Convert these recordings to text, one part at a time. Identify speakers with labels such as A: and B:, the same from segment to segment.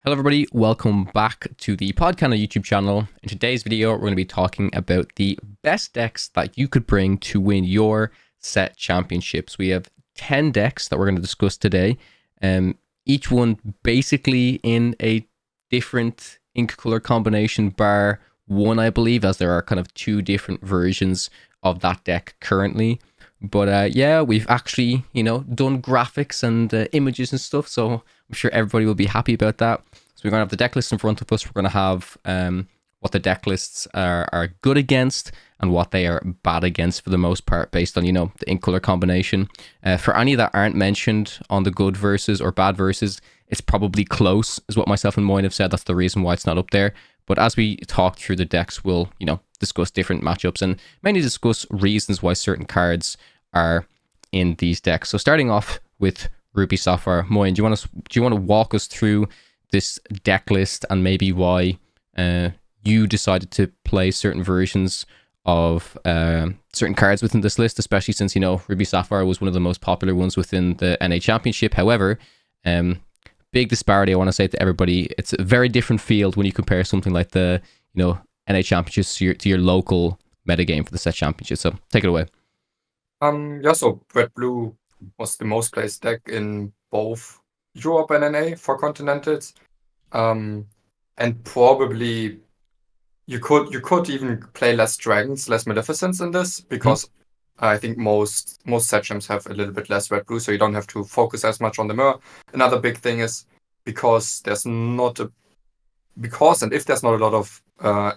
A: Hello everybody, welcome back to the Podcana YouTube channel. In today's video, we're going to be talking about the best decks that you could bring to win your set championships. We have 10 decks that we're going to discuss today, each one basically in a different ink color combination bar one, I believe, as there are kind of two different versions of that deck currently. But yeah, we've actually, done graphics and images and stuff, so I'm sure everybody will be happy about that. So we're going to have the deck list in front of us. We're going to have what the deck lists are good against and what they are bad against for the most part, based on, the ink color combination. For any that aren't mentioned on the good versus or bad versus, it's probably close, is what myself and Moyne have said. That's the reason why it's not up there. But as we talk through the decks, we'll, discuss different matchups and mainly discuss reasons why certain cards are in these decks. So starting off with Ruby Sapphire, Moyne, do you want to walk us through this deck list and maybe why you decided to play certain versions of certain cards within this list, especially since Ruby Sapphire was one of the most popular ones within the NA Championship. However, big disparity, I want to say to everybody, it's a very different field when you compare something like the NA Championships to your local metagame for the set championship. So take it away.
B: So Red Blue was the most played deck in both Europe and NA for Continentals. And probably you could even play less Dragons, less Maleficents in this, because I think most set champs have a little bit less Red Blue, so you don't have to focus as much on the mirror. Another big thing is because if there's not a lot of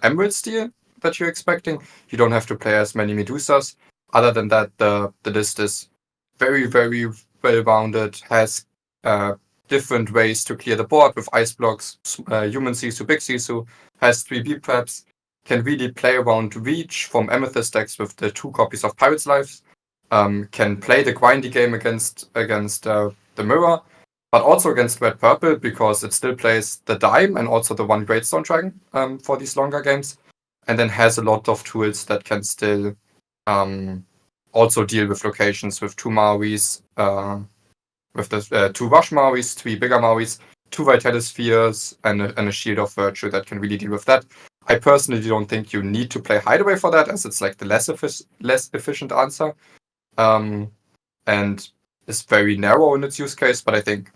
B: Emerald Steel that you're expecting, you don't have to play as many Medusas. Other than that, the list is very, very well-rounded, has different ways to clear the board with ice blocks, human Sisu, big Sisu, has 3 B preps, can really play around reach from Amethyst decks with the 2 copies of Pirate's Lives, can play the grindy game against the mirror, but also against red-purple because it still plays the dime and also the 1 Greatstone Dragon for these longer games, and then has a lot of tools that can still also deal with locations with 2 Mauis, with the 2 Rush Mauis, 3 bigger Mauis, 2 Vitality Spheres, and a Shield of Virtue that can really deal with that. I personally don't think you need to play Hideaway for that, as it's like the less efficient answer, and is very narrow in its use case. But I think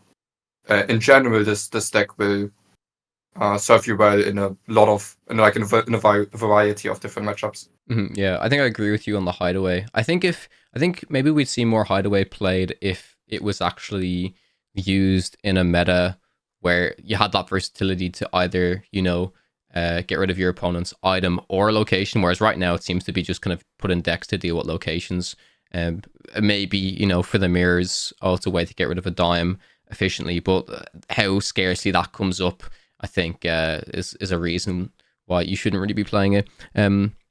B: in general, this deck will serve you well in a variety of different matchups.
A: Yeah, I think I agree with you on the Hideaway. I think maybe we'd see more Hideaway played if it was actually used in a meta where you had that versatility to either, get rid of your opponent's item or location, whereas right now it seems to be just kind of put in decks to deal with locations. Maybe, for the mirrors, also a way to get rid of a dime efficiently, but how scarcely that comes up, I think, is a reason why you shouldn't really be playing it.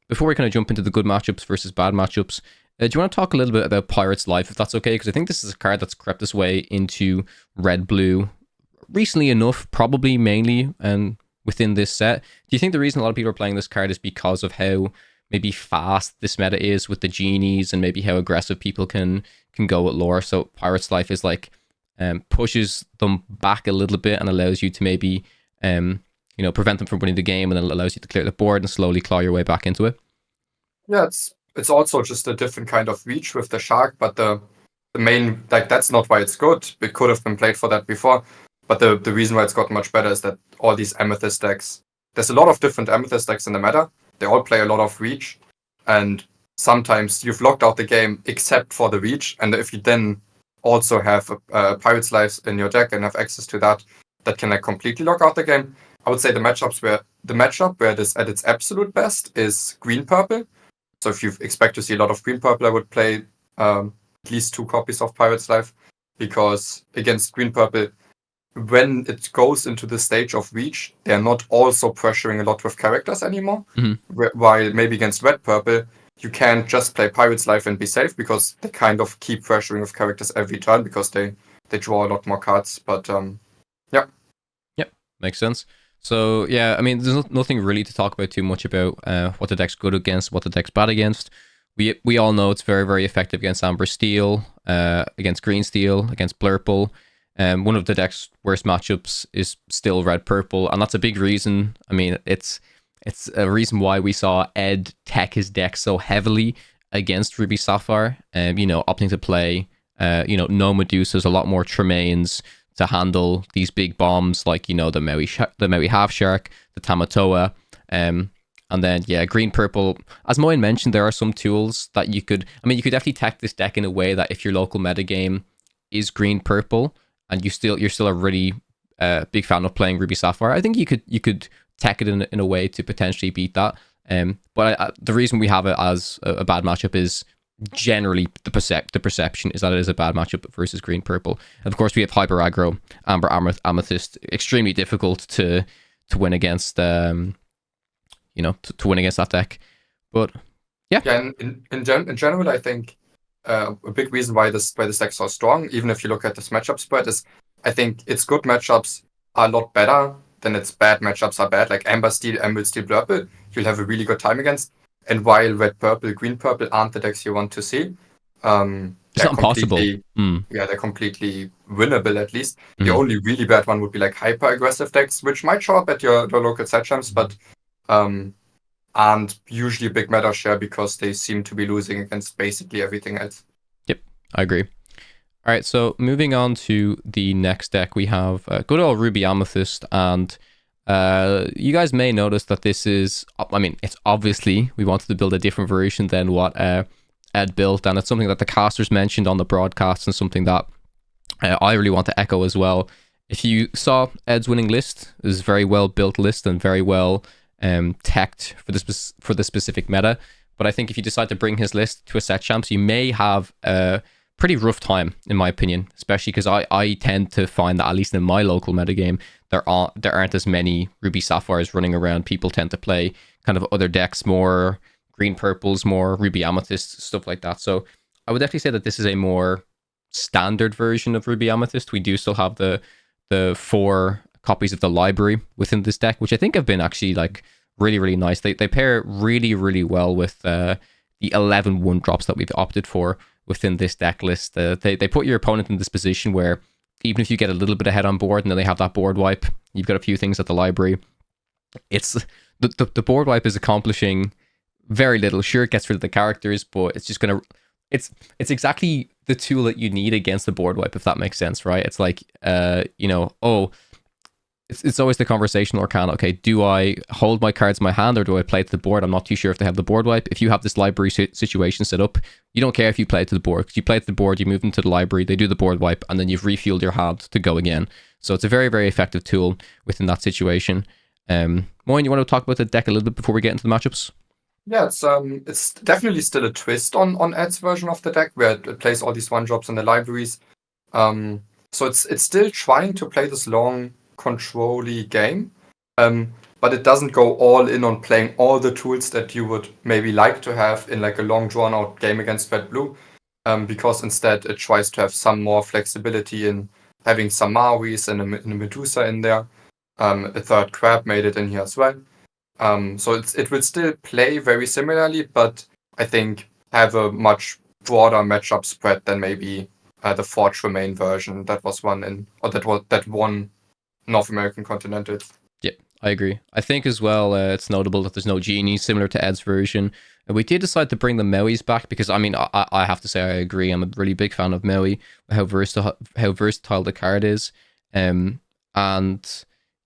A: Before we kind of jump into the good matchups versus bad matchups, do you want to talk a little bit about Pirate's Life, if that's okay? Because I think this is a card that's crept its way into Red-Blue recently enough, probably mainly within this set. Do you think the reason a lot of people are playing this card is because of how maybe fast this meta is with the genies and maybe how aggressive people can go with lore? So Pirate's Life is like pushes them back a little bit and allows you to maybe prevent them from winning the game, and then it allows you to clear the board and slowly claw your way back into it.
B: Yeah, it's also just a different kind of reach with the shark, but the main, that's not why it's good. It could have been played for that before, but the reason why it's gotten much better is that all these Amethyst decks, there's a lot of different Amethyst decks in the meta. They all play a lot of reach, and sometimes you've locked out the game except for the reach, and if you then also have Pirate's Lives in your deck and have access to that can completely lock out the game. I would say the matchup where this at its absolute best is green-purple. So if you expect to see a lot of green-purple, I would play at least 2 copies of Pirate's Life, because against green-purple, when it goes into the stage of reach, they're not also pressuring a lot with characters anymore. While maybe against red-purple, you can't just play Pirate's Life and be safe, because they kind of keep pressuring with characters every turn because they draw a lot more cards. But yeah.
A: Yep, makes sense. So yeah, I mean, there's nothing really to talk about too much about what the deck's good against, what the deck's bad against. We all know it's very, very effective against Amber Steel, against Green Steel, against Blurple. One of the deck's worst matchups is still red purple, and that's a big reason. I mean, it's a reason why we saw Ed tech his deck so heavily against Ruby Sapphire. Opting to play no Medusas, a lot more Tremaines to handle these big bombs like the Maui Half Shark, the Tamatoa, and then green purple. As Moyen mentioned, there are some tools that you could definitely tech this deck in a way that if your local metagame is green purple and you're still a really big fan of playing Ruby Sapphire, I think you could tech it in a way to potentially beat that. But the reason we have it as a bad matchup is generally the perception is that it is a bad matchup versus green purple. And of course, we have hyper aggro, amber amethyst, extremely difficult to win against. To win against that deck. But yeah,
B: in general, I think a big reason why this deck is so strong, even if you look at this matchup spread, is I think its good matchups are a lot better than its bad matchups are bad. Like Amber Steel, Emerald Steel, Purple, you'll have a really good time against. And while red purple, green purple aren't the decks you want to see,
A: it's not impossible.
B: Yeah, they're completely winnable at least. The only really bad one would be like hyper aggressive decks, which might show up at your local set champs, but aren't usually a big meta share because they seem to be losing against basically everything else.
A: Yep, I agree. All right, so moving on to the next deck, we have good old Ruby Amethyst, and you guys may notice that this is, it's obviously, we wanted to build a different version than what Ed built, and it's something that the casters mentioned on the broadcast and something that I really want to echo as well. If you saw Ed's winning list, it was a very well built list and very well teched for the specific meta. But I think if you decide to bring his list to a set champs, you may have a pretty rough time, in my opinion, especially because I tend to find that, at least in my local metagame, there aren't as many Ruby Sapphires running around. People tend to play kind of other decks, more green purples, more Ruby Amethyst, stuff like that. So I would definitely say that this is a more standard version of Ruby Amethyst. We do still have the 4 copies of the library within this deck, which I think have been actually like really, really nice. They pair really, really well with the 11 1-drops that we've opted for within this deck list. They put your opponent in this position where even if you get a little bit ahead on board and then they have that board wipe, you've got a few things at the library. It's the board wipe is accomplishing very little. Sure, it gets rid of the characters, but it's just gonna it's exactly the tool that you need against the board wipe, if that makes sense, right? It's like it's always the conversation, Lorcana. Okay, do I hold my cards in my hand or do I play to the board? I'm not too sure if they have the board wipe. If you have this library situation set up, you don't care if you play to the board. Because you play to the board, you move into the library, they do the board wipe, and then you've refueled your hand to go again. So it's a very, very effective tool within that situation. Moyen, you want to talk about the deck a little bit before we get into the matchups?
B: Yeah, it's definitely still a twist on Ed's version of the deck where it plays all these 1-drops in the libraries. So it's still trying to play this long control-y game, but it doesn't go all in on playing all the tools that you would maybe like to have in like a long drawn-out game against red-blue, because instead it tries to have some more flexibility in having some Mauis and a Medusa in there. A third crab made it in here as well. So it will still play very similarly, but I think have a much broader matchup spread than maybe the 4 Tremaine version that was that won North American Continental.
A: Yeah, I agree. I think as well, it's notable that there's no genies similar to Ed's version. We did decide to bring the Mauis back because I have to say I agree. I'm a really big fan of Maui, how versatile the card is, and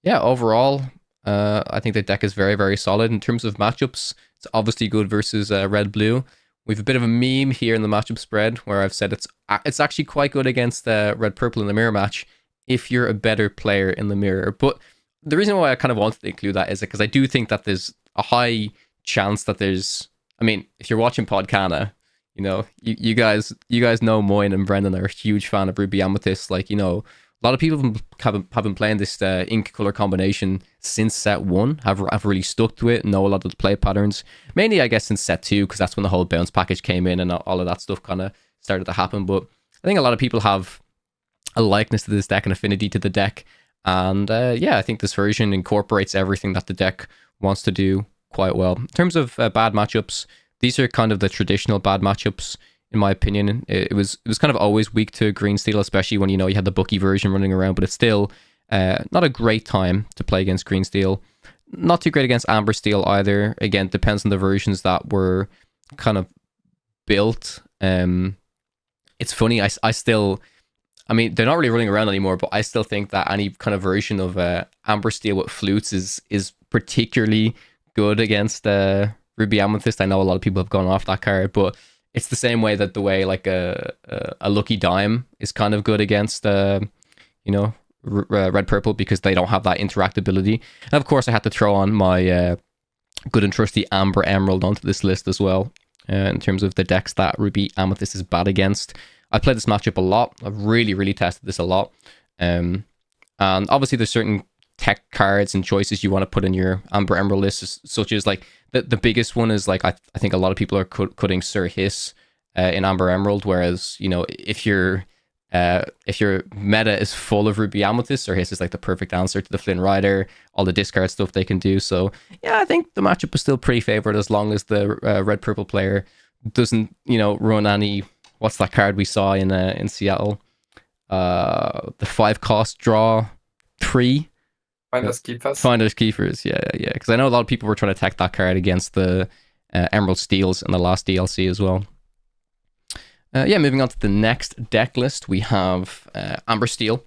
A: yeah, overall, I think the deck is very, very solid in terms of matchups. It's obviously good versus red blue. We've a bit of a meme here in the matchup spread where I've said it's actually quite good against red purple in the mirror match if you're a better player in the mirror. But the reason why I kind of wanted to include that is because I do think that there's a high chance that the's, if you're watching Podcana, you guys know Moyen and Brendan are a huge fan of Ruby Amethyst. Like, a lot of people have been playing this ink color combination since set 1, have really stuck to it, know a lot of the play patterns. Mainly, I guess, since set 2, because that's when the whole bounce package came in and all of that stuff kind of started to happen. But I think a lot of people have a likeness to this deck, an affinity to the deck. And yeah, I think this version incorporates everything that the deck wants to do quite well. In terms of bad matchups, these are kind of the traditional bad matchups in my opinion. It was kind of always weak to green steel, especially when you had the bookie version running around. But it's still not a great time to play against green steel. Not too great against amber steel either. Again, depends on the versions that were kind of built. It's funny. I still. I mean, they're not really running around anymore, but I still think that any kind of version of amber steel with flutes is particularly good against Ruby Amethyst. I know a lot of people have gone off that card, but it's the same way that the way like a lucky dime is kind of good against red purple, because they don't have that interactability. And of course, I had to throw on my good and trusty amber emerald onto this list as well, in terms of the decks that Ruby Amethyst is bad against. I played this matchup a lot. I've really tested this a lot. And obviously there's certain tech cards and choices you want to put in your Amber Emerald list, such as like the biggest one is like, I think a lot of people are cutting Sir Hiss in Amber Emerald, whereas, if your meta is full of Ruby Amethyst, Sir Hiss is like the perfect answer to the Flynn Rider, all the discard stuff they can do. So yeah, I think the matchup is still pretty favored as long as the red-purple player doesn't, run any... What's that card we saw in Seattle? The 5-cost draw 3.
B: Finders Keepers.
A: Finders Keepers, yeah. Because I know a lot of people were trying to attack that card against the Emerald Steels in the last DLC as well. Moving on to the next deck list, we have Amber Steel.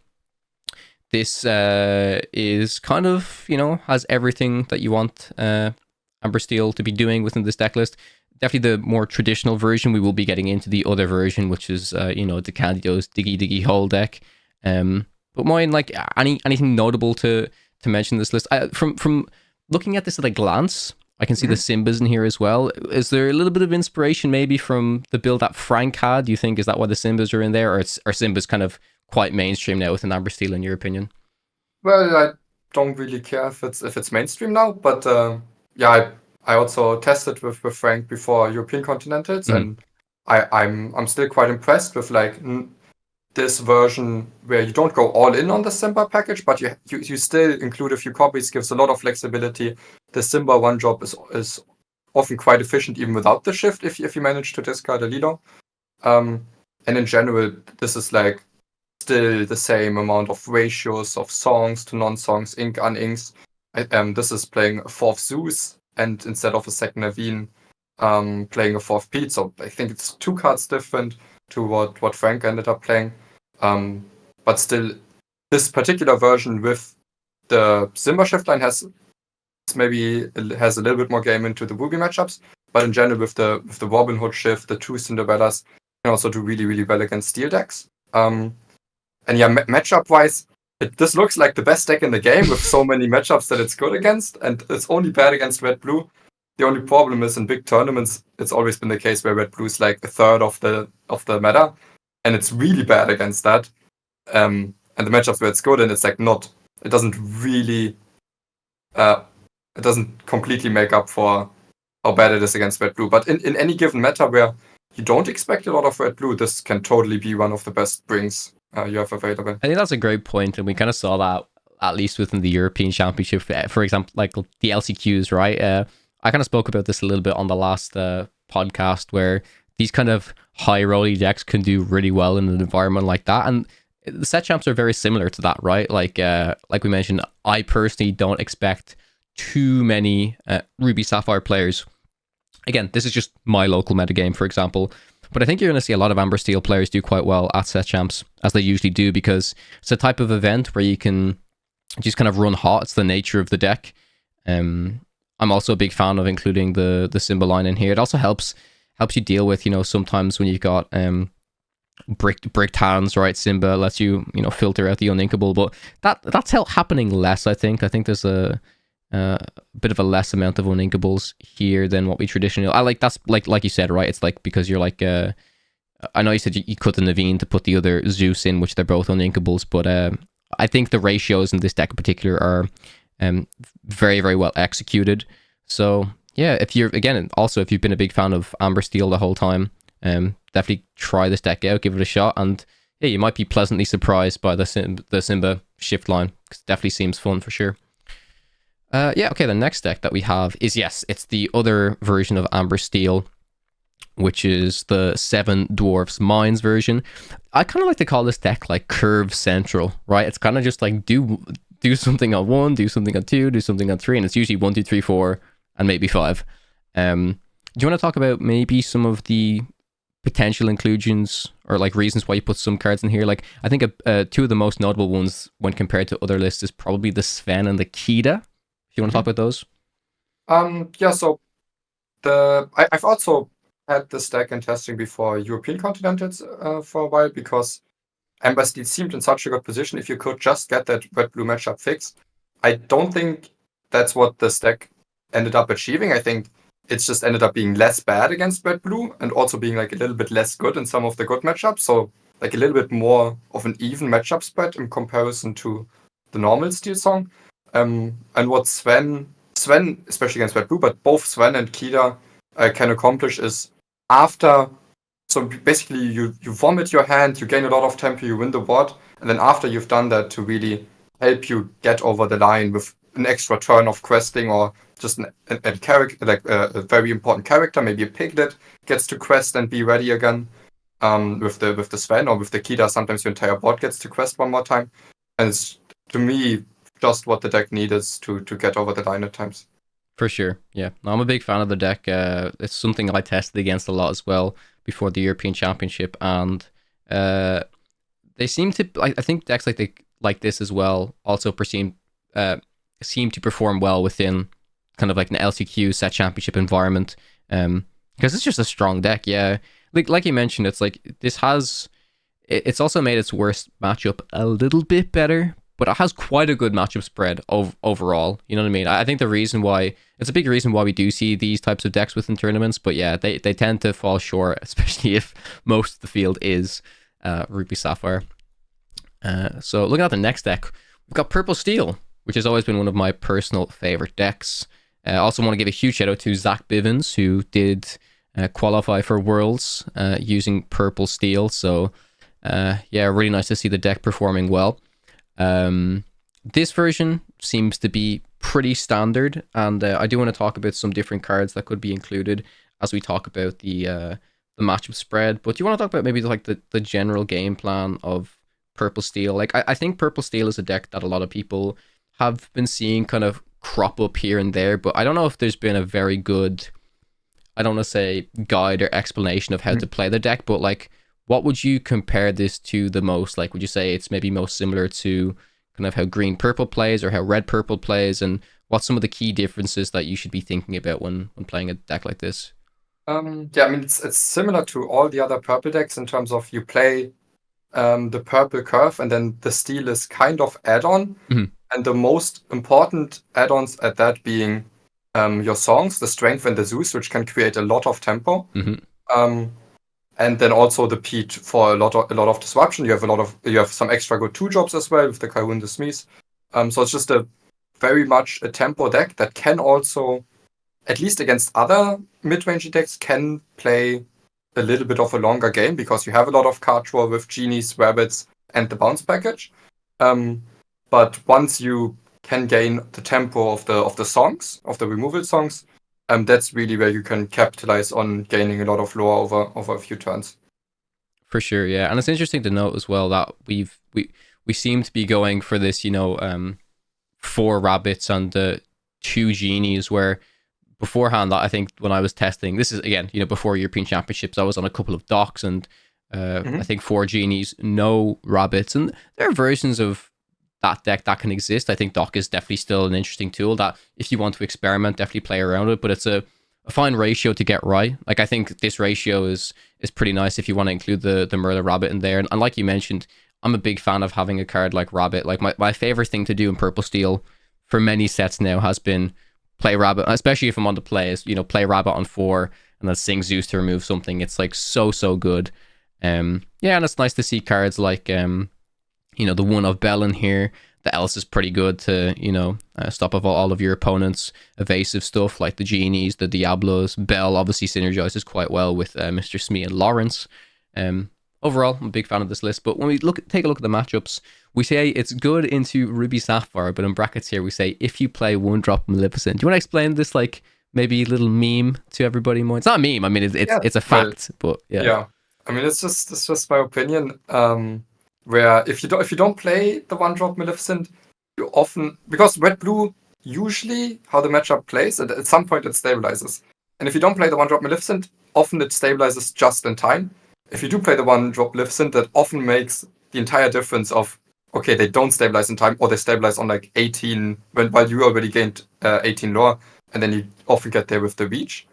A: This is kind of, has everything that you want Amber Steel to be doing within this deck list. Definitely the more traditional version. We will be getting into the other version, which is, the Candido's Diggy Hole deck. But mine, like, anything notable to mention this list? From looking at this at a glance, I can see the Simbas in here as well. Is there a little bit of inspiration maybe from the build that Frank had? Do you think, is that why the Simbas are in there? Or are Simbas kind of quite mainstream now within Amber Steel, in your opinion?
B: Well, I don't really care if it's mainstream now, but I also tested with Frank before European Continentals, and I'm still quite impressed with like this version where you don't go all in on the Simba package, but you still include a few copies, gives a lot of flexibility. The Simba one drop is often quite efficient even without the shift if you manage to discard a Lido. And in general, this is like still the same amount of ratios of songs to non-songs, ink, uninks. This is playing a 4th Zeus, and instead of a 2nd Naveen, playing a 4th Pete. So I think it's 2 cards different to what Frank ended up playing. But still, this particular version with the Simba shift line has a little bit more game into the Ruby matchups. But in general, with the Robin Hood shift, the 2 Cinderellas can also do really well against steel decks. Matchup wise, this looks like the best deck in the game with so many matchups that it's good against, and it's only bad against red-blue. The only problem is in big tournaments, it's always been the case where red-blue is like a third of the meta, and it's really bad against that. And the matchups where it's good, and it's like it doesn't really, it doesn't completely make up for how bad it is against red-blue. But in any given meta where you don't expect a lot of red-blue, this can totally be one of the best brings you have available.
A: I think that's a great point, and we kind of saw that at least within the European Championship, for example, like the LCQs, right? I kind of spoke about this a little bit on the last podcast, where these kind of high rolly decks can do really well in an environment like that, and the set champs are very similar to that, right? Like we mentioned, I personally don't expect too many Ruby Sapphire players. Again, this is just my local metagame, for example. But I think you're going to see a lot of Amber Steel players do quite well at set champs, as they usually do, because it's a type of event where you can just kind of run hot. It's the nature of the deck. I'm also a big fan of including the Simba line in here. It also helps you deal with, sometimes when you've got bricked hands, right? Simba lets you, filter out the uninkable, but that's happening less, I think. I think there's a bit of a less amount of uninkables here than what we traditionally. I like that's like you said, right? It's like because you're like I know you said you cut the Naveen to put the other Zeus in, which they're both uninkables, but I think the ratios in this deck in particular are very well executed. So yeah, if you've been a big fan of Amber Steel the whole time, definitely try this deck out, give it a shot, and yeah, you might be pleasantly surprised by the Simba shift line, because it definitely seems fun for sure. The next deck that we have is, it's the other version of Amber Steel. which is the 7 Dwarfs Mines version. I kind of like to call this deck like Curve Central, right? It's kind of just like do something on 1, do something on 2, do something on 3, and it's usually 1, 2, 3, 4, and maybe 5. Do you want to talk about maybe some of the potential inclusions or like reasons why you put some cards in here? Like I think 2 of the most notable ones when compared to other lists is probably the Sven and the Kida. If you want to talk about those.
B: Yeah, so I've also had this deck in testing before European Continentals for a while, because Amber Steel seemed in such a good position if you could just get that red-blue matchup fixed. I don't think that's what this deck ended up achieving. I think it's just ended up being less bad against red-blue and also being like a little bit less good in some of the good matchups. So like a little bit more of an even matchup spread in comparison to the normal Steel Song. And what Sven, especially against red-blue, but both Sven and Kida can accomplish is after. So basically, you vomit your hand, you gain a lot of tempo, you win the board, and then after you've done that, to really help you get over the line with an extra turn of questing or just a character, like a very important character, maybe a piglet gets to quest and be ready again. With the Sven or with the Kida, sometimes your entire board gets to quest one more time, and it's, to me, just what the deck needs to get over the line at times.
A: For sure, yeah. I'm a big fan of the deck. It's something I tested against a lot as well before the European Championship, and they seem to. I think decks like this as well also seem to perform well within kind of like an LCQ set championship environment, because it's just a strong deck. Yeah, like you mentioned, it's like this has. It's also made its worst matchup a little bit better, but it has quite a good matchup spread overall. You know what I mean? I think the reason why, it's a big reason why we do see these types of decks within tournaments, but yeah, they tend to fall short, especially if most of the field is Ruby Sapphire. So looking at the next deck, we've got Purple Steel, which has always been one of my personal favorite decks. I also want to give a huge shout out to Zach Bivens, who did qualify for Worlds using Purple Steel. So yeah, really nice to see the deck performing well. This version seems to be pretty standard, and I do want to talk about some different cards that could be included as we talk about the matchup spread. But do you want to talk about maybe like the general game plan of Purple Steel? Like I think Purple Steel is a deck that a lot of people have been seeing kind of crop up here and there, but I don't know if there's been a very good, I don't want to say guide or explanation of how to play the deck, but like, what would you compare this to the most? Like, would you say it's maybe most similar to kind of how green purple plays or how red purple plays, and what's some of the key differences that you should be thinking about when playing a deck like this?
B: Yeah, I mean, it's similar to all the other purple decks in terms of you play the purple curve, and then the steel is kind of add-on.
A: Mhm.
B: And the most important add-ons at that being your songs, the strength and the Zeus, which can create a lot of tempo. And then also the Pete for a lot of disruption. You have some extra good 2-drops as well with the Kahoon the Smees. So it's just a very much a tempo deck that can also, at least against other mid-range decks, can play a little bit of a longer game because you have a lot of card draw with genies, rabbits, and the bounce package. But once you can gain the tempo of the songs, of the removal songs, that's really where you can capitalize on gaining a lot of lore over a few turns.
A: For sure, yeah. And it's interesting to note as well that we seem to be going for this, 4 rabbits and the 2 genies, where beforehand, I think when I was testing, this is again, before European Championships, I was on a couple of docks, and I think 4 genies, no rabbits, and there are versions of that deck that can exist. I think Dock is definitely still an interesting tool that if you want to experiment, definitely play around it, but it's a fine ratio to get right. Like, I think this ratio is pretty nice if you want to include the Murder Rabbit in there. And like you mentioned, I'm a big fan of having a card like Rabbit. Like my favorite thing to do in Purple Steel for many sets now has been play Rabbit, especially if I'm on the play, is, play Rabbit on 4 and then sing Zeus to remove something. It's like so good. Yeah, and it's nice to see cards like the one of Bell in here. The else is pretty good to, stop all of your opponent's evasive stuff, like the Genies, the Diablos. Bell obviously synergizes quite well with Mr. Smee and Lawrence. Overall, I'm a big fan of this list. But when we take a look at the matchups, we say it's good into Ruby Sapphire, but in brackets here we say if you play 1-drop Maleficent. Do you want to explain this like maybe a little meme to everybody more. It's not a meme. I mean, it's a fact, but yeah.
B: Yeah. I mean, it's just my opinion. Where if you don't play the 1-drop Maleficent, you often, because red blue usually how the matchup plays, at some point it stabilizes. And if you don't play the 1-drop Maleficent, often it stabilizes just in time. If you do play the 1-drop Maleficent, that often makes the entire difference of, okay, they don't stabilize in time, or they stabilize on like 18 while you already gained 18 lore, and then you often get there with the reach.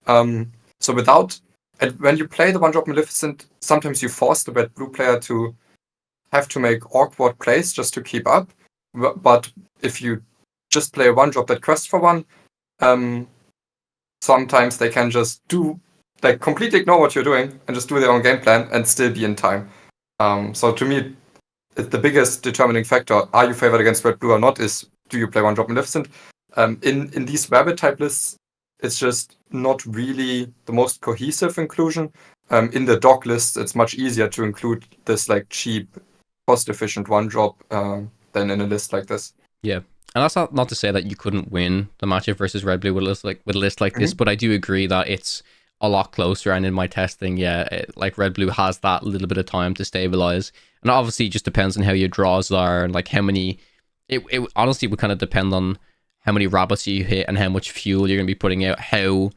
B: So without, and when you play the 1-drop Maleficent, sometimes you force the red-blue player to have to make awkward plays just to keep up. But if you just play a 1-drop that quests for one, sometimes they can just completely ignore what you're doing and just do their own game plan and still be in time. So to me, the biggest determining factor, are you favored against red-blue or not, is do you play 1-drop Maleficent? In these rabbit type lists, it's just not really the most cohesive inclusion. In the dock list, it's much easier to include this like cheap, cost-efficient 1-drop than in a list like this.
A: Yeah, and that's not to say that you couldn't win the matchup versus red blue with a list like this, but I do agree that it's a lot closer. And in my testing, like red blue has that little bit of time to stabilize, and obviously it just depends on how your draws are and like how many. It honestly would kind of depend on how many rabbits you hit and how much fuel you're going to be putting out, how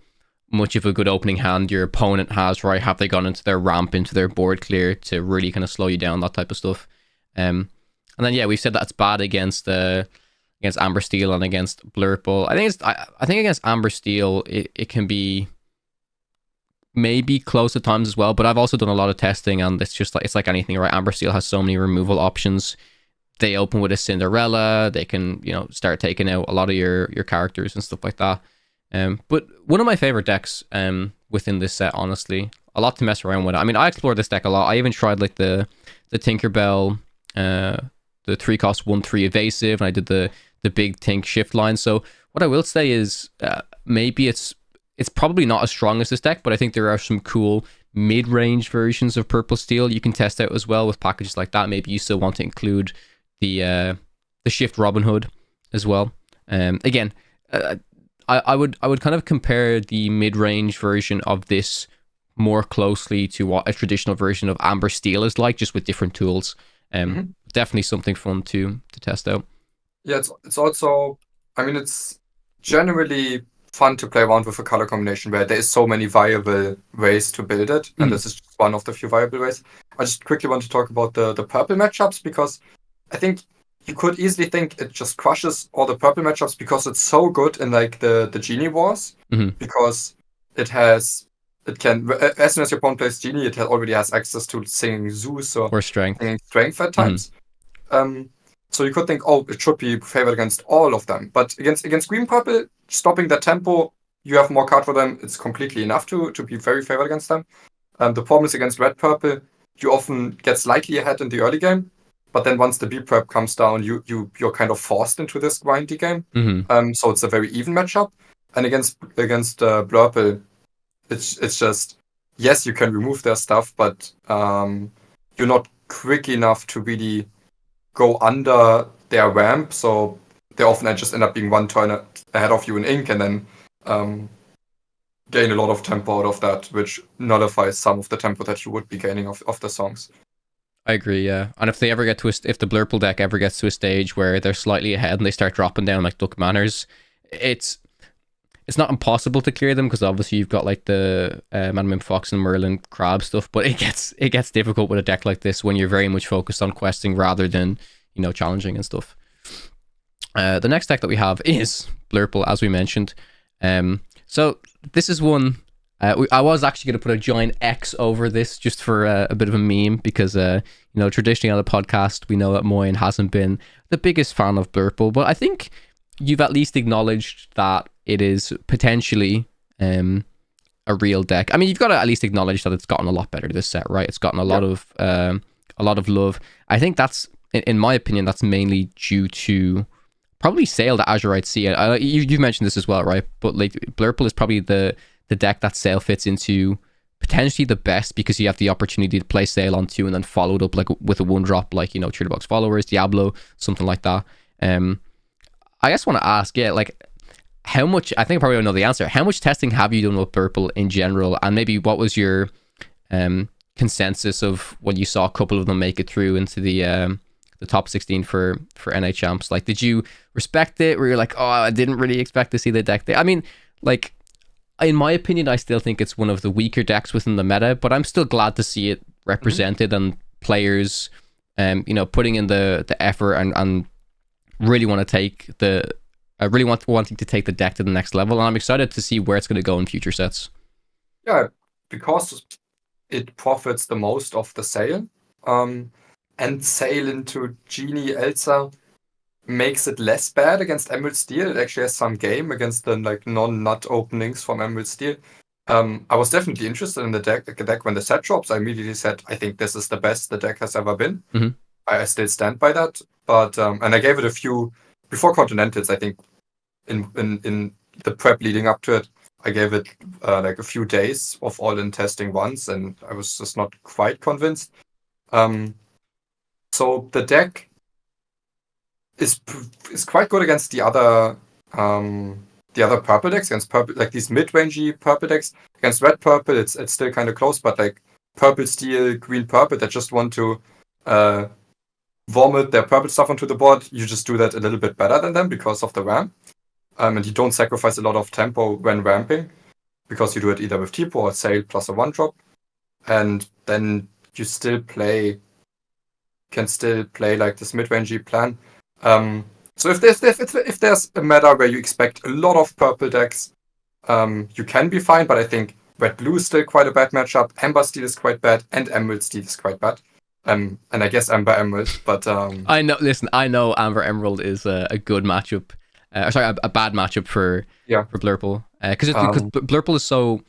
A: much of a good opening hand your opponent has, right? Have they gone into their ramp, into their board clear to really kind of slow you down, that type of stuff. And then we've said that it's bad against Amber Steel and against Blurple. I think against Amber Steel it can be maybe close at times as well, but I've also done a lot of testing, and it's like anything, right? Amber Steel has so many removal options. They open with a Cinderella. They can, start taking out a lot of your characters and stuff like that. But one of my favorite decks within this set, honestly, a lot to mess around with. I mean, I explored this deck a lot. I even tried like the Tinkerbell, the 3-cost 1/3 evasive, and I did the big Tink shift line. So what I will say is maybe it's probably not as strong as this deck, but I think there are some cool mid-range versions of Purple Steel you can test out as well with packages like that. Maybe you still want to include the shift Robin Hood as well. Again, I would kind of compare the mid-range version of this more closely to what a traditional version of Amber Steel is like, just with different tools. Definitely something fun to test out.
B: Yeah, it's also, I mean, it's generally fun to play around with a color combination where there is so many viable ways to build it, and this is just one of the few viable ways. I just quickly want to talk about the purple matchups, because I think you could easily think it just crushes all the purple matchups because it's so good in like the Genie Wars, because it can, as soon as your opponent plays Genie, it already has access to singing Zeus or
A: Strength.
B: Strength at times. So you could think, it should be favored against all of them. But against green purple, stopping that tempo, you have more card for them. It's completely enough to be very favored against them. The problem is against red purple, you often get slightly ahead in the early game, but then once the B prep comes down, you're kind of forced into this grindy game. So it's a very even matchup. And against Blurple, it's just, yes, you can remove their stuff, but you're not quick enough to really go under their ramp, so they often just end up being one turn ahead of you in ink, and then gain a lot of tempo out of that, which nullifies some of the tempo that you would be gaining of the songs.
A: I agree, yeah. And if they ever get to if the Blurple deck ever gets to a stage where they're slightly ahead and they start dropping down like Duck Manners, it's not impossible to clear them, because obviously you've got like the Madame Fox and Merlin Crab stuff, but it gets difficult with a deck like this when you're very much focused on questing rather than, challenging and stuff. The next deck that we have is Blurple, as we mentioned. So this is one, I was actually going to put a giant X over this just for a bit of a meme, because traditionally on the podcast we know that Moyen hasn't been the biggest fan of Blurple, but I think you've at least acknowledged that it is potentially a real deck. I mean, you've got to at least acknowledge that it's gotten a lot better this set, right? It's gotten a lot of love. I think that's, in my opinion, that's mainly due to probably Sail the Azurite Sea. You've mentioned this as well, right? But like Blurple is probably the deck that Sail fits into potentially the best, because you have the opportunity to play Sail on 2 and then follow it up like with a 1-drop, like Box Followers, Diablo, something like that. I just want to ask, like, how much, I think I probably know the answer, how much testing have you done with Blurple in general? And maybe what was your consensus of when you saw a couple of them make it through into the top 16 for NA champs? Like, did you respect it? Where you're like, oh, I didn't really expect to see the deck there. I mean, like, in my opinion, I still think it's one of the weaker decks within the meta, but I'm still glad to see it represented and players, putting in the effort and really want to take wanting to take the deck to the next level. And I'm excited to see where it's going to go in future sets.
B: Yeah, because it profits the most of the sale. And sale into Genie Elsa makes it less bad against Emerald Steel. It actually has some game against the non-nut openings from Emerald Steel. I was definitely interested in the deck when the set drops. I immediately said, I think this is the best the deck has ever been.
A: Mm-hmm.
B: I still stand by that. But and I gave it a few before Continentals. I think in the prep leading up to it, I gave it like a few days of all-in testing once, and I was just not quite convinced. So the deck is quite good against the other purple decks, against purple, like these mid-rangey purple decks. Against red purple, it's still kind of close, but like purple steel, green purple that just want to vomit their purple stuff onto the board, you just do that a little bit better than them because of the ramp. And you don't sacrifice a lot of tempo when ramping, because you do it either with Tipo or Sail plus a 1-drop. And then you can still play like this mid-rangey plan. So if there's a meta where you expect a lot of purple decks, you can be fine, but I think Red-Blue is still quite a bad matchup, Amber Steel is quite bad, and Emerald Steel is quite bad. And I guess Amber Emerald, but
A: I know Amber Emerald is a good matchup. A bad matchup for Blurple. Because Blurple is so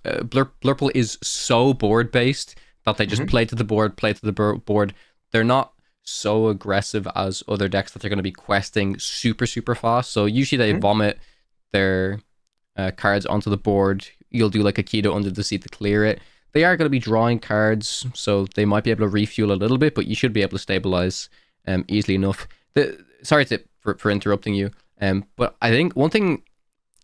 A: Blurple is so board based that they just play to the board. They're not so aggressive as other decks that they're going to be questing super fast. So usually they vomit their cards onto the board. You'll do like a Keto under the seat to clear it. They are going to be drawing cards, so they might be able to refuel a little bit, but you should be able to stabilize easily enough. Sorry for interrupting you. But I think one thing,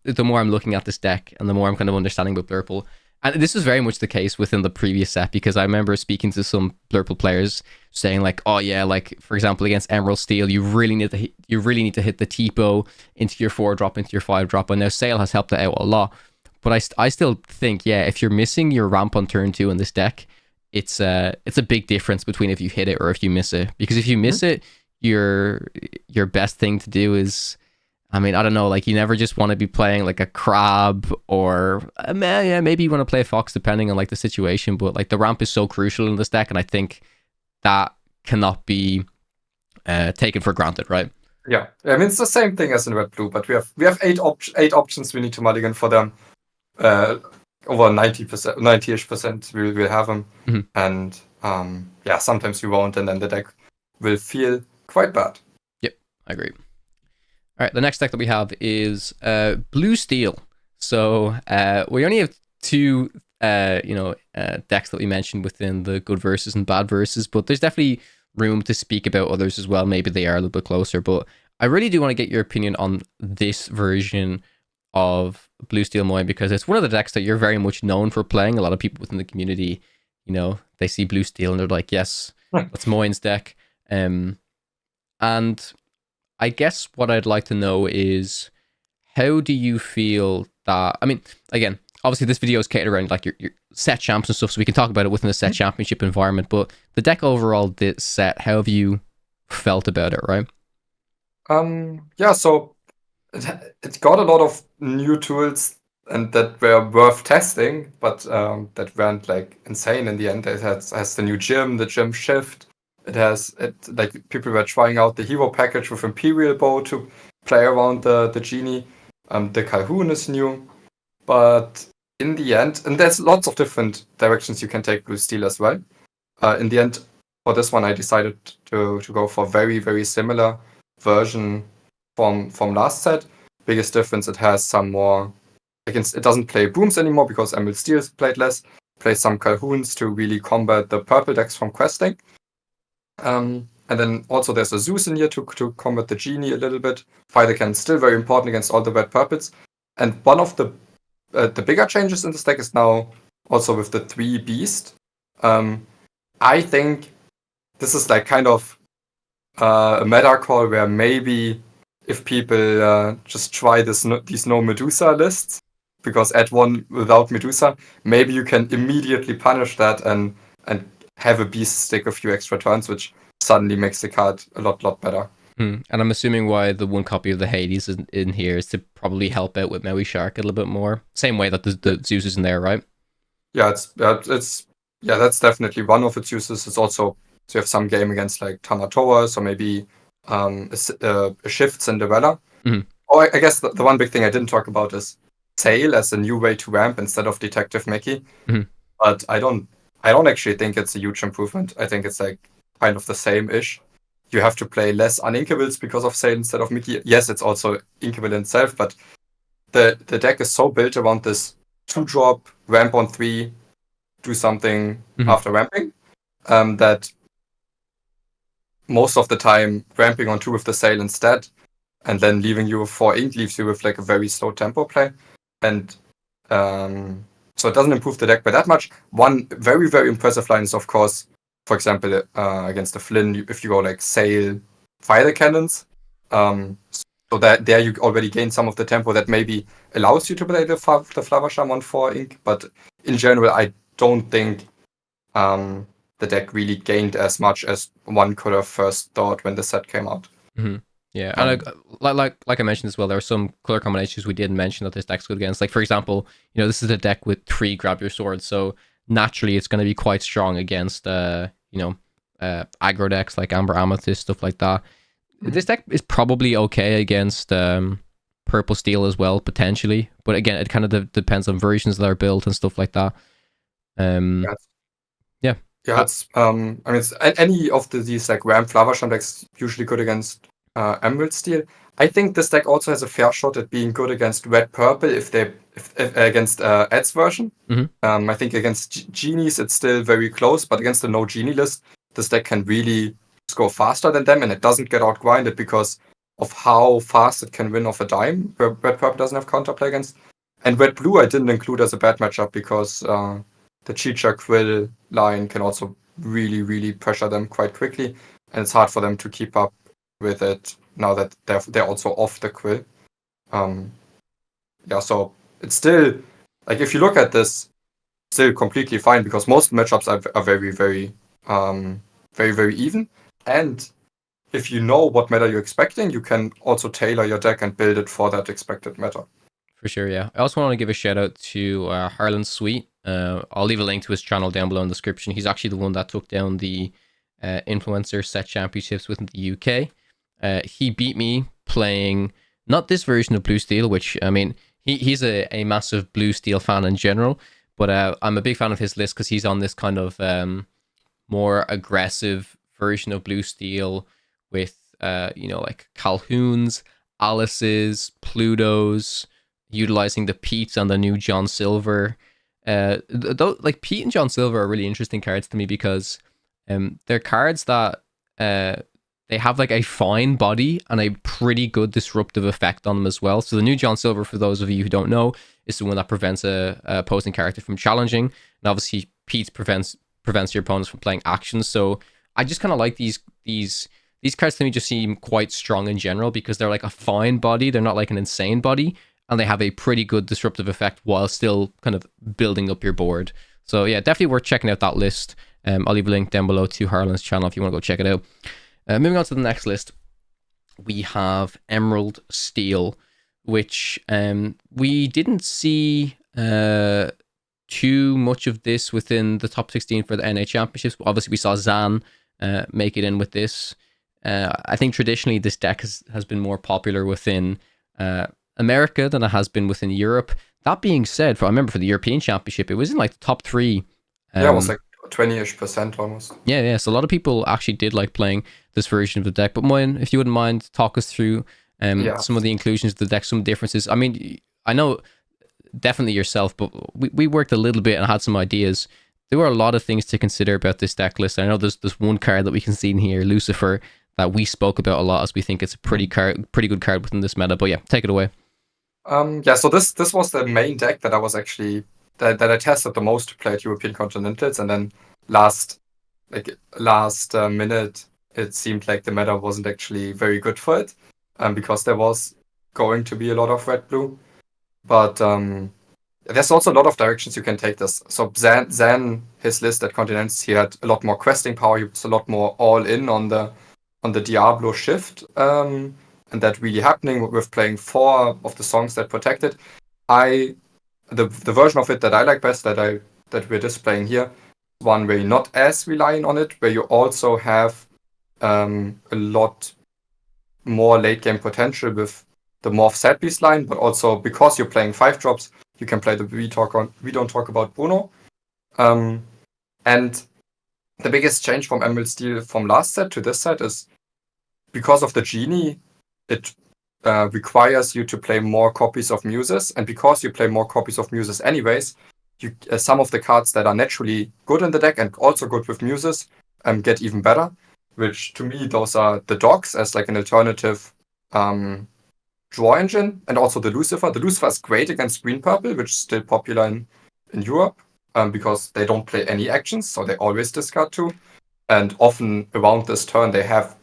A: the more I'm looking at this deck and the more I'm kind of understanding with Blurple, and this is very much the case within the previous set, because I remember speaking to some Blurple players saying like, oh yeah, like for example against Emerald Steel, you really need to hit the Tipo into your 4-drop, into your 5-drop, and now Sail has helped that out a lot. But I still think, yeah, if you're missing your ramp on turn 2 in this deck, it's a big difference between if you hit it or if you miss it. Because if you miss it, your best thing to do is, I mean, I don't know, like you never just want to be playing like a crab or maybe you want to play a fox depending on like the situation, but like the ramp is so crucial in this deck, and I think that cannot be taken for granted, right?
B: Yeah, I mean it's the same thing as in Red Blue, but we have eight options we need to mulligan for them. Over 90% we'll have them, and sometimes we won't, and then the deck will feel quite bad.
A: Yep, I agree. All right, the next deck that we have is Blue Steel. So we only have two decks that we mentioned within the good versus and bad versus, but there's definitely room to speak about others as well. Maybe they are a little bit closer, but I really do want to get your opinion on this version of Blue Steel Moy, because it's one of the decks that you're very much known for playing. A lot of people within the community, they see Blue Steel and they're like, yes, that's Moyne's deck. And I guess what I'd like to know is, how do you feel that, I mean, again, obviously this video is catered around like your set champs and stuff, so we can talk about it within the set championship environment, but the deck overall, this set, how have you felt about it, right?
B: So it got a lot of new tools and that were worth testing, but that weren't like insane in the end. It has the new the gym shift. Like people were trying out the hero package with Imperial Bow to play around the genie. The Calhoun is new, but in the end, and there's lots of different directions you can take Blue Steel as well. In the end, for this one, I decided to go for very, very similar version from last set. Biggest difference, it has some more. It doesn't play booms anymore because Emerald Steel is played less. Plays some Calhouns to really combat the purple decks from questing. And And then also there's a Zeus in here to combat the Genie a little bit. Fire Cannon still very important against all the red purples. And one of the bigger changes in this deck is now also with the 3 Beast. I think this is like kind of a meta call where maybe if people just try these no Medusa lists, because add one without Medusa, maybe you can immediately punish that and have a Beast stick a few extra turns, which suddenly makes the card a lot better.
A: And I'm assuming why the one copy of the Hades is in here is to probably help out with Maui Shark a little bit more. Same way that the Zeus is in there, right?
B: Yeah, that's definitely one of its uses. It's also to have some game against like Tamatoa, so maybe a Shift Cinderella. Or I guess the one big thing I didn't talk about is Sail as a new way to ramp instead of Detective Mickey. But I don't actually think it's a huge improvement. I think it's like kind of the same-ish. You have to play less Uninkables because of Sail instead of Mickey. Yes, it's also Inkable in itself, but the deck is so built around this 2-drop, ramp on 3, do something after ramping, that most of the time ramping on 2 with the Sail instead, and then leaving you with 4 ink leaves you with like a very slow tempo play. And so it doesn't improve the deck by that much. One very, very impressive line is, of course, for example, against the Flynn, if you go like Sail, Fire Cannons. So that there you already gain some of the tempo that maybe allows you to play the Flower Charm on 4 ink. But in general, I don't think the deck really gained as much as one could have first thought when the set came out.
A: Yeah, and like I mentioned as well, there are some color combinations we didn't mention that this deck's good against. Like, for example, this is a deck with 3 Grab Your Sword, so naturally it's going to be quite strong against aggro decks like Amber Amethyst, stuff like that. This deck is probably okay against Purple Steel as well, potentially, but again, it kind of depends on versions that are built and stuff like that.
B: It's it's any of these like ramp Flower Charm decks usually good against Emerald Steel. I think this deck also has a fair shot at being good against Red Purple if against Ed's version. I think against Genies it's still very close, but against the no Genie list, this deck can really go faster than them, and it doesn't get outgrinded because of how fast it can win off a dime, where Red Purple doesn't have counterplay against. And Red Blue I didn't include as a bad matchup because the Chicha Quill line can also really, really pressure them quite quickly, and it's hard for them to keep up with it now that they're also off the Quill. So it's still, like, if you look at this, still completely fine because most matchups are very, very, very, very even. And if you know what meta you're expecting, you can also tailor your deck and build it for that expected meta.
A: For sure, yeah. I also want to give a shout out to Harlan Sweet. I'll leave a link to his channel down below in the description. He's actually the one that took down the influencer set championships within the UK. He beat me playing not this version of Blue Steel, which, I mean, he's a massive Blue Steel fan in general, but I'm a big fan of his list because he's on this kind of more aggressive version of Blue Steel with, like Calhoun's, Alice's, Pluto's, utilizing the Pete's and the new John Silver. Like Pete and John Silver are really interesting cards to me because they're cards that they have like a fine body and a pretty good disruptive effect on them as well. So the new John Silver, for those of you who don't know, is the one that prevents a opposing character from challenging, and obviously Pete's prevents your opponents from playing actions. So I just kind of like these cards to me just seem quite strong in general because they're like a fine body, they're not like an insane body, and they have a pretty good disruptive effect while still kind of building up your board. So yeah, definitely worth checking out that list. I'll leave a link down below to Harlan's channel if you want to go check it out. Moving on to the next list, we have Emerald Steel, which we didn't see too much of this within the top 16 for the NA Championships. Obviously, we saw Zan make it in with this. I think traditionally this deck has been more popular within America than it has been within Europe. That being said, I remember for the European Championship, it was in like the top 3.
B: It was like 20-ish% almost.
A: Yeah. So a lot of people actually did like playing this version of the deck. But Moyen, if you wouldn't mind, talk us through some of the inclusions of the deck, some differences. I mean, I know definitely yourself, but we worked a little bit and had some ideas. there were a lot of things to consider about this deck list. I know there's one card that we can see in here, Lucifer, that we spoke about a lot, as we think it's a pretty good card within this meta. But yeah, take it away.
B: So this was the main deck that I was actually that I tested the most to play at European Continentals, and then last minute it seemed like the meta wasn't actually very good for it, because there was going to be a lot of red blue, but there's also a lot of directions you can take this. So Zan his list at Continents, he had a lot more questing power. He was a lot more all in on the Diablo shift, and that really happening with playing 4 of the songs that protected. The version of it that I like best, that we're displaying here, one where you're not as relying on it, where you also have a lot more late game potential with the Morph Sad Beast line, but also because you're playing 5 drops, you can play the We Don't Talk About Bruno. And the biggest change from Emerald Steel from last set to this set is because of the Genie, it requires you to play more copies of Muses, and because you play more copies of Muses anyways, you some of the cards that are naturally good in the deck and also good with Muses get even better, which to me those are the dogs as like an alternative draw engine, and also the Lucifer. The Lucifer is great against green purple, which is still popular in Europe, because they don't play any actions, so they always discard 2, and often around this turn they have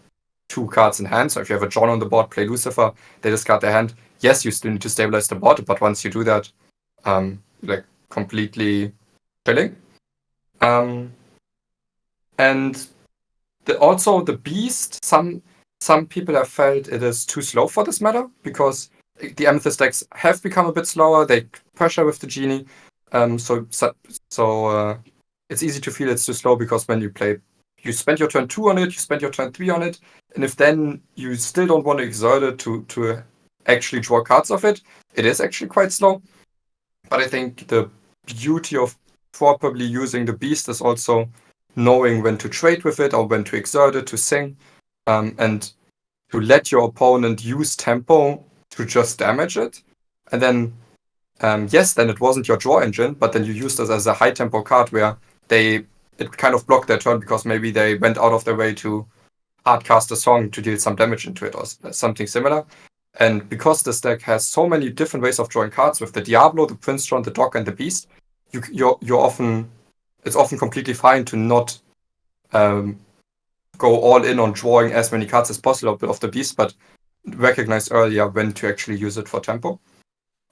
B: 2 cards in hand. So if you have a John on the board, play Lucifer, they discard their hand. Yes, you still need to stabilize the board, but once you do that, like completely chilling. And also the Beast, some people have felt it is too slow for this meta, because the Amethyst decks have become a bit slower. They pressure with the Genie, so it's easy to feel it's too slow, because when you play, you spend your turn 2 on it, you spend your turn 3 on it, and if then you still don't want to exert it to actually draw cards of it, it is actually quite slow. But I think the beauty of properly using the Beast is also knowing when to trade with it or when to exert it to sing, and to let your opponent use tempo to just damage it. And then, yes, then it wasn't your draw engine, but then you used this as a high tempo card where it kind of blocked their turn because maybe they went out of their way to hardcast a song to deal some damage into it or something similar. And because this deck has so many different ways of drawing cards with the Diablo, the Prince John, the Dog, and the Beast, it's often completely fine to not go all in on drawing as many cards as possible of the Beast, but recognize earlier when to actually use it for tempo.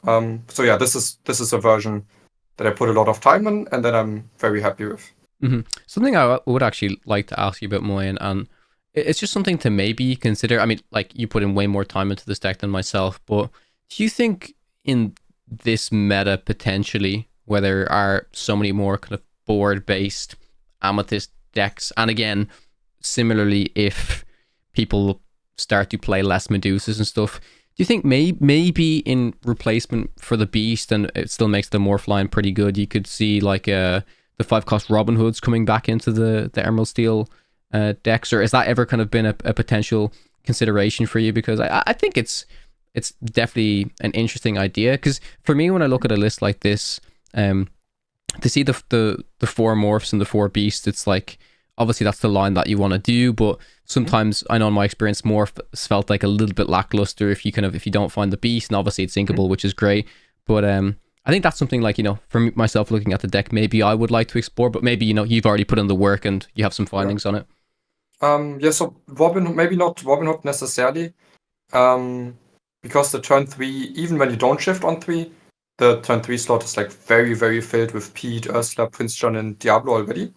B: So yeah, this is a version that I put a lot of time in, and that I'm very happy with.
A: Mm-hmm. Something I would actually like to ask you about, Moyen, and it's just something to maybe consider. I mean, like, you put in way more time into this deck than myself, but do you think in this meta potentially, where there are so many more kind of board-based Amethyst decks, and again, similarly, if people start to play less Medusas and stuff, do you think maybe in replacement for the Beast, and it still makes the Morph line pretty good, you could see like the 5-cost Robin Hoods coming back into the Emerald Steel decks? Or has that ever kind of been a potential consideration for you? Because I think it's definitely an interesting idea, because for me, when I look at a list like this, to see the 4 Morphs and the 4 Beasts, it's like, obviously that's the line that you want to do, but sometimes I know in my experience Morph felt like a little bit lackluster if you don't find the Beast, and obviously it's sinkable, which is great, but I think that's something, like, for myself looking at the deck, maybe I would like to explore, but maybe you've already put in the work and you have some findings on it.
B: So maybe not Robin Hood necessarily, because the turn 3, even when you don't shift on 3, the turn 3 slot is like very, very filled with Pete, Ursula, Prince John, and Diablo already.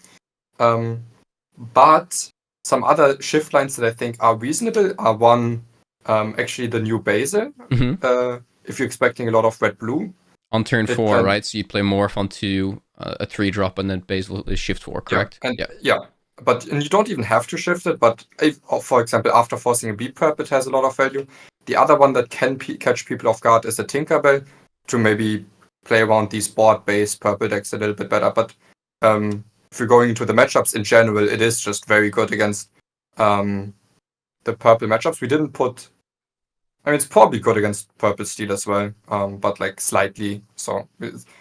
B: But some other shift lines that I think are reasonable are one, actually the new Basil. If you're expecting a lot of red-blue.
A: On turn 4, right? So you play Morph onto a 3-drop, and then Basil is shift 4, correct?
B: Yeah. But you don't even have to shift it, but if, for example, after forcing a Beat Prep, it has a lot of value. The other one that can catch people off guard is a Tinkerbell, to maybe play around these board-based purple decks a little bit better. But if you're going into the matchups in general, it is just very good against the purple matchups. We didn't put... I mean, it's probably good against Purple Steel as well, but like slightly. So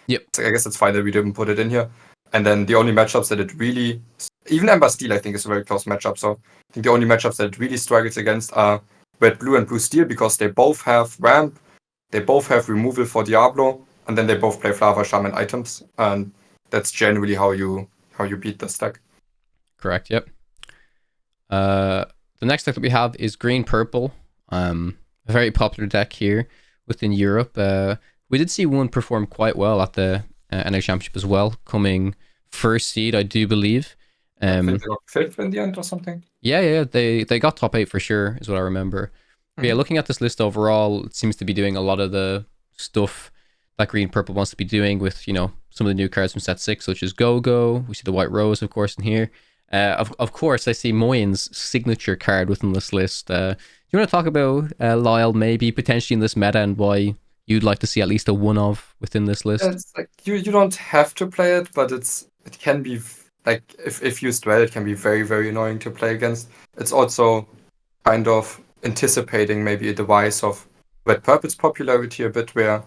A: yep.
B: I guess it's fine that we didn't put it in here. And then the only matchups that it really, even Ember Steel, I think, is a very close matchup. So I think the only matchups that it really struggles against are Red Blue and Blue Steel, because they both have ramp, they both have removal for Diablo, and then they both play Flower Shaman items, and that's generally how you beat this deck.
A: Correct. Yep. The next deck that we have is green purple. A very popular deck here within Europe. We did see one perform quite well at the NA Championship as well, coming first seed, I do believe.
B: I think they got fifth in the end or something.
A: Yeah, they got top 8 for sure, is what I remember. But yeah, looking at this list overall, it seems to be doing a lot of the stuff that green purple wants to be doing with, you know, some of the new cards from set 6, such as Go-Go. We see the White Rose, of course, in here. Of course, I see Moyen's signature card within this list. Do you want to talk about Lyle maybe potentially in this meta and why you'd like to see at least a one of within this list?
B: Yeah, it's like you don't have to play it, but it can be like if used well, it can be very, very annoying to play against. It's also kind of anticipating maybe a device of red purple's popularity a bit, where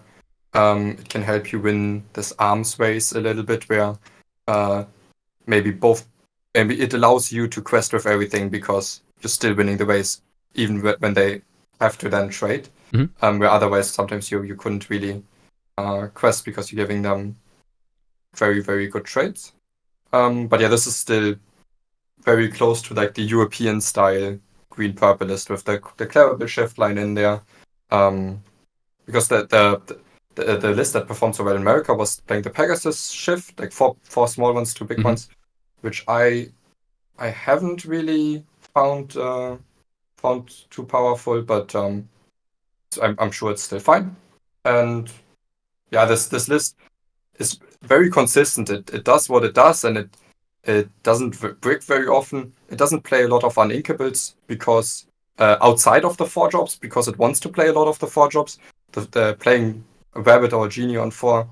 B: it can help you win this arms race a little bit, where maybe it allows you to quest with everything because you're still winning the race, even when they have to then trade. Where otherwise sometimes you couldn't really quest because you're giving them very, very good trades. But yeah, this is still very close to like the European style green purple list with the Clarable Shift line in there. Because the list that performed so well in America was playing the Pegasus Shift, like four small ones, 2 big ones, which I haven't really found too powerful, but I'm sure it's still fine. And yeah, this list is very consistent. It does what it does, and it doesn't brick very often. It doesn't play a lot of uninkables because outside of the 4 drops, because it wants to play a lot of the 4 drops. The playing a Rabbit or a Genie on 4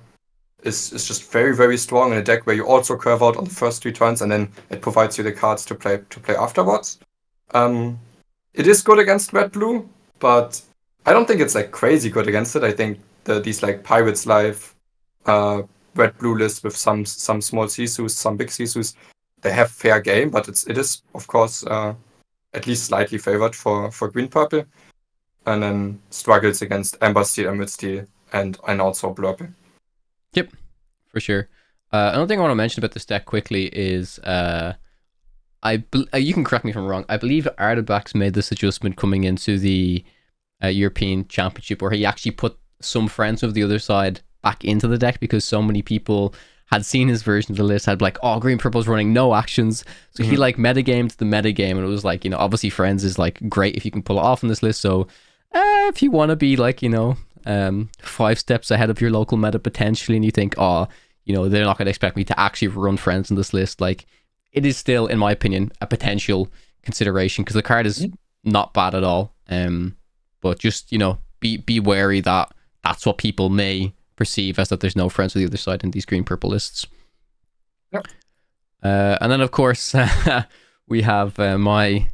B: is just very, very strong in a deck where you also curve out on the first 3 turns, and then it provides you the cards to play afterwards. It is good against red blue, but I don't think it's like crazy good against it. I think these like Pirates Live red blue lists with some small Sisus, some big Sisus, they have fair game, but it is of course at least slightly favored for green purple, and then struggles against Ember Steel, Amethyst Steel, and also Blurple.
A: Yep, for sure. Another thing I want to mention about this deck quickly is you can correct me if I'm wrong. I believe Artibax made this adjustment coming into the European Championship, where he actually put some friends of the other side back into the deck because so many people had seen his version of the list, had like, oh, green purple's running no actions. So he like metagamed the metagame, and it was like, you know, obviously friends is like great if you can pull it off in this list. So if you want to be like, you know, 5 steps ahead of your local meta potentially, and you think, oh, you know, they're not going to expect me to actually run friends in this list, like, it is still, in my opinion, a potential consideration because the card is not bad at all. But just, you know, be wary that that's what people may perceive as that there's no friends with the other side in these green purple lists.
B: Yep.
A: And then of course we have my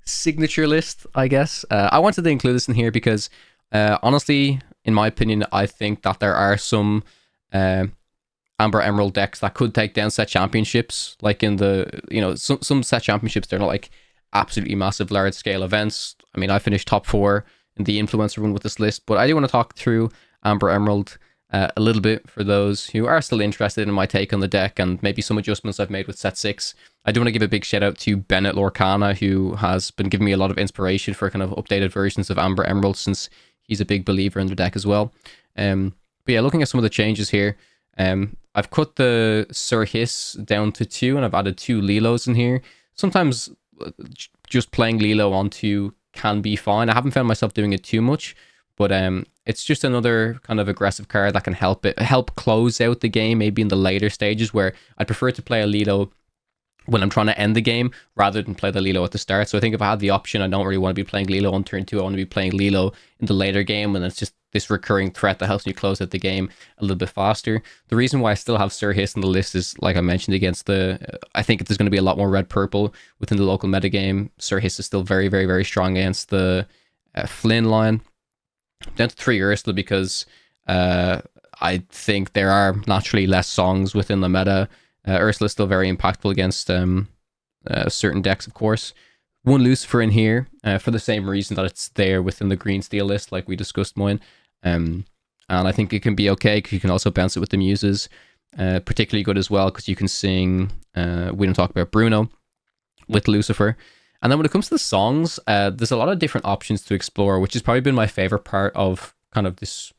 A: signature list, I guess. I wanted to include this in here because honestly, in my opinion, I think that there are some Amber Emerald decks that could take down set championships, like in the, you know, some set championships, they're not like absolutely massive large scale events. I mean, I finished top 4 in the influencer run with this list, but I do want to talk through Amber Emerald a little bit for those who are still interested in my take on the deck and maybe some adjustments I've made with set 6. I do want to give a big shout out to Bennett Lorcana, who has been giving me a lot of inspiration for kind of updated versions of Amber Emerald, since he's a big believer in the deck as well. But yeah, looking at some of the changes here, I've cut the Sir Hiss down to 2, and I've added 2 Lilos in here. Sometimes just playing Lilo on 2 can be fine. I haven't found myself doing it too much, but it's just another kind of aggressive card that can help close out the game, maybe in the later stages, where I'd prefer to play a Lilo when I'm trying to end the game rather than play the Lilo at the start. So I think if I had the option, I don't really want to be playing Lilo on turn 2. I want to be playing Lilo in the later game, and it's just this recurring threat that helps me close out the game a little bit faster. The reason why I still have Sir Hiss in the list is, like I mentioned, against I think there's going to be a lot more red-purple within the local metagame. Sir Hiss is still very, very, very strong against the Flynn line. Down to 3 Ursula because I think there are naturally less songs within the meta Ursula is still very impactful against certain decks, of course. One Lucifer in here for the same reason that it's there within the green steel list, like we discussed, Moin. And I think it can be okay because you can also bounce it with the muses. Particularly good as well because you can sing, we don't talk about Bruno, with Lucifer. And then when it comes to the songs, there's a lot of different options to explore, which has probably been my favorite part of kind of this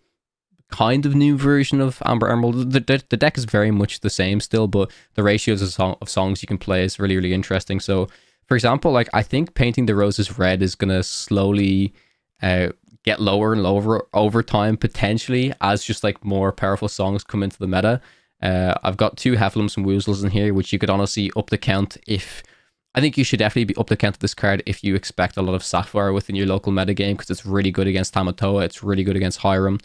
A: kind of new version of Amber Emerald. The deck is very much the same still, but the ratios of songs you can play is really, really interesting. So, for example, like I think Painting the Roses Red is going to slowly get lower and lower over time, potentially, as just like more powerful songs come into the meta. I've got 2 Hefflums and Woozles in here, which you could honestly up the count if... I think you should definitely be up the count of this card if you expect a lot of Sapphire within your local metagame, because it's really good against Tamatoa, it's really good against Hiram.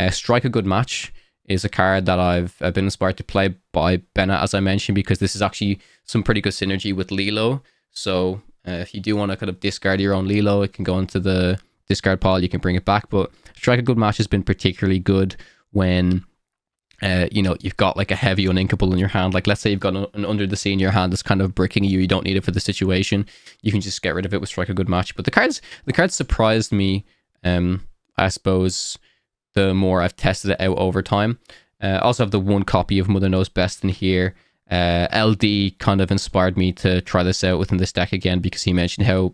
A: Strike a Good Match is a card that I've been inspired to play by Bennett, as I mentioned, because this is actually some pretty good synergy with Lilo. So if you do want to kind of discard your own Lilo, it can go into the discard pile, you can bring it back. But Strike a Good Match has been particularly good when you've got like a heavy uninkable in your hand. Like let's say you've got an Under the Sea in your hand that's kind of bricking you don't need it for the situation, you can just get rid of it with Strike a Good Match. But the cards surprised me, I suppose, the more I've tested it out over time. I also have the 1 copy of Mother Knows Best in here. LD kind of inspired me to try this out within this deck again, because he mentioned how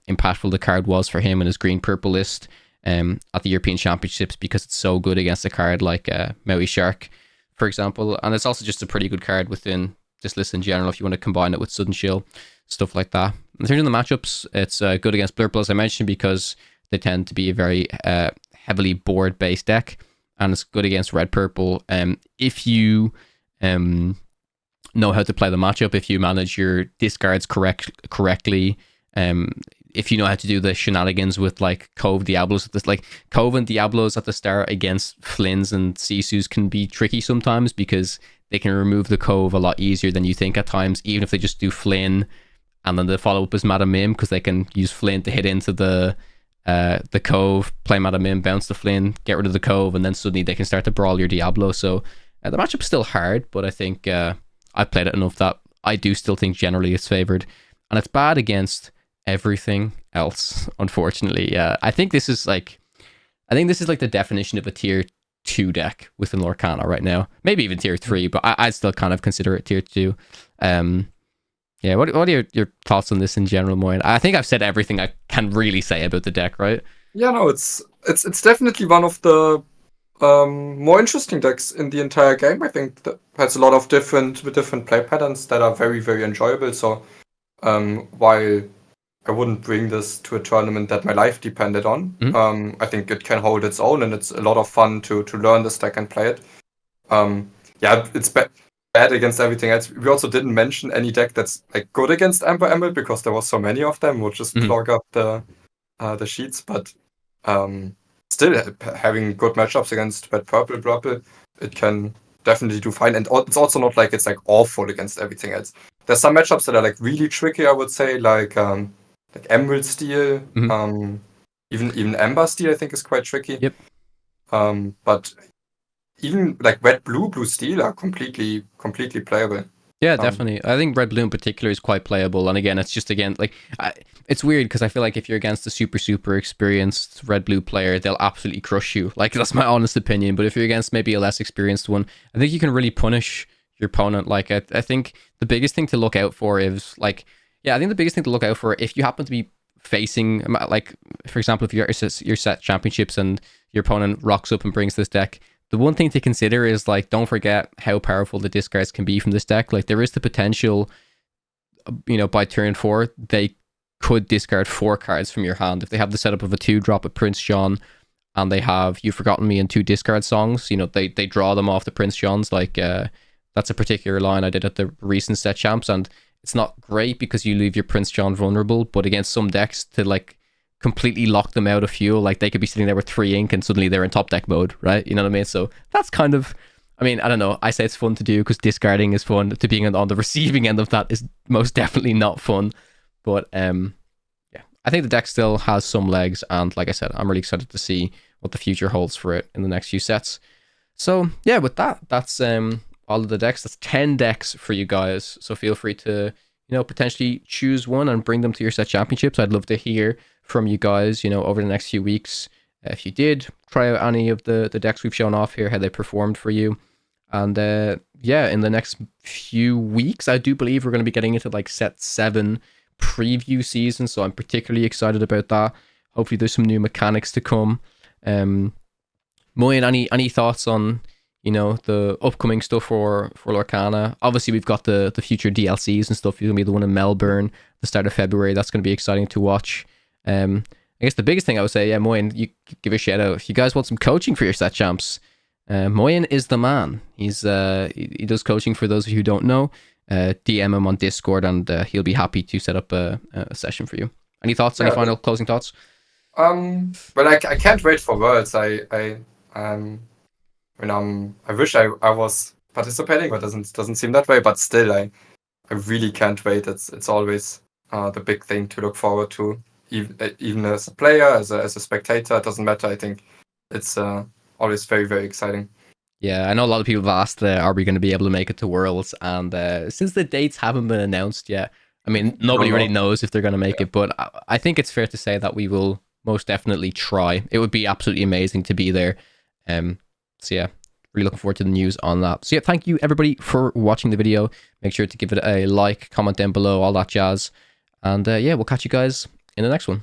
A: impactful the card was for him in his green-purple list at the European Championships, because it's so good against a card like Maui Shark, for example. And it's also just a pretty good card within this list in general if you want to combine it with Sudden Chill, stuff like that. In terms of the matchups, it's good against Blurple, as I mentioned, because they tend to be a very heavily board-based deck, and it's good against Red-Purple. If you know how to play the matchup, if you manage your discards correctly, if you know how to do the shenanigans with like Cove Diablos, like Cove and Diablos at the start against Flynn's and Sisus can be tricky sometimes, because they can remove the Cove a lot easier than you think at times, even if they just do Flynn and then the follow up is Madam Mim, because they can use Flynn to hit into the Cove, play Madam Mim, bounce the Flynn, get rid of the Cove, and then suddenly they can start to brawl your Diablo. So the matchup's still hard, but I think I've played it enough that I do still think generally it's favored, and it's bad against everything else, unfortunately. I think this is like the definition of a tier 2 deck within Lorcana right now. Maybe even tier 3, but I'd still kind of consider it tier 2. What are your thoughts on this in general, Moin? I think I've said everything I can really say about the deck, right?
B: Yeah, no, it's definitely one of the more interesting decks in the entire game. I think that has a lot of different play patterns that are very, very enjoyable. So while I wouldn't bring this to a tournament that my life depended on, I think it can hold its own, and it's a lot of fun to learn this deck and play it. It's bad against everything else. We also didn't mention any deck that's like good against Amber Emerald, because there was so many of them, which just clog up the sheets. But still having good matchups against Red Purple Purple, it can definitely do fine. And it's also not like it's like awful against everything else. There's some matchups that are like really tricky, I would say, like Emerald Steel, even Amber Steel I think is quite tricky.
A: Yep.
B: But even like Red Blue Steel are completely playable.
A: Yeah, definitely. I think Red Blue in particular is quite playable. And again, it's just, it's weird because I feel like if you're against a super experienced Red Blue player, they'll absolutely crush you. Like, that's my honest opinion. But if you're against maybe a less experienced one, I think you can really punish your opponent. Like, I think the biggest thing to look out for is if you happen to be facing, like, for example, if you're set championships and your opponent rocks up and brings this deck, the one thing to consider is, like, don't forget how powerful the discards can be from this deck. Like, there is the potential, by turn 4, they could discard 4 cards from your hand. If they have the setup of a 2-drop of Prince John and they have You've Forgotten Me and 2 discard songs, they draw them off the Prince Johns. Like, that's a particular line I did at the recent set champs, and it's not great because you leave your Prince John vulnerable, but against some decks to, like, completely lock them out of fuel, like, they could be sitting there with 3 ink and suddenly they're in top deck mode, right? You know what I mean? So that's kind of, I don't know, I say it's fun to do because discarding is fun. To being on the receiving end of that is most definitely not fun. But I think the deck still has some legs, and like I said, I'm really excited to see what the future holds for it in the next few sets. So yeah, with that, that's all all of the decks. That's 10 decks for you guys. So feel free to, potentially choose one and bring them to your set championships. I'd love to hear from you guys, over the next few weeks. If you did try out any of the decks we've shown off here, how they performed for you. And yeah, in the next few weeks, I do believe we're going to be getting into like set 7 preview season. So I'm particularly excited about that. Hopefully there's some new mechanics to come. Moyen, any thoughts on, the upcoming stuff for Lorcana? Obviously, we've got the future DLCs and stuff. You're going to be the one in Melbourne at the start of February. That's going to be exciting to watch. I guess the biggest thing I would say, Moyen, you give a shout out. If you guys want some coaching for your set champs, Moyen is the man. He does coaching for those of you who don't know. DM him on Discord and he'll be happy to set up a session for you. Any thoughts? Any final closing thoughts?
B: Well, I can't wait for Worlds. I wish I was participating, but doesn't seem that way. But still, I really can't wait. It's always the big thing to look forward to, even as a player, as a spectator. It doesn't matter. I think it's always very, very exciting.
A: Yeah, I know a lot of people have asked, are we going to be able to make it to Worlds? And since the dates haven't been announced yet, I mean, nobody really knows if they're going to make it, but I think it's fair to say that we will most definitely try. It would be absolutely amazing to be there. So yeah, really looking forward to the news on that. So yeah, thank you everybody for watching the video. Make sure to give it a like, comment down below, all that jazz. And yeah, we'll catch you guys in the next one.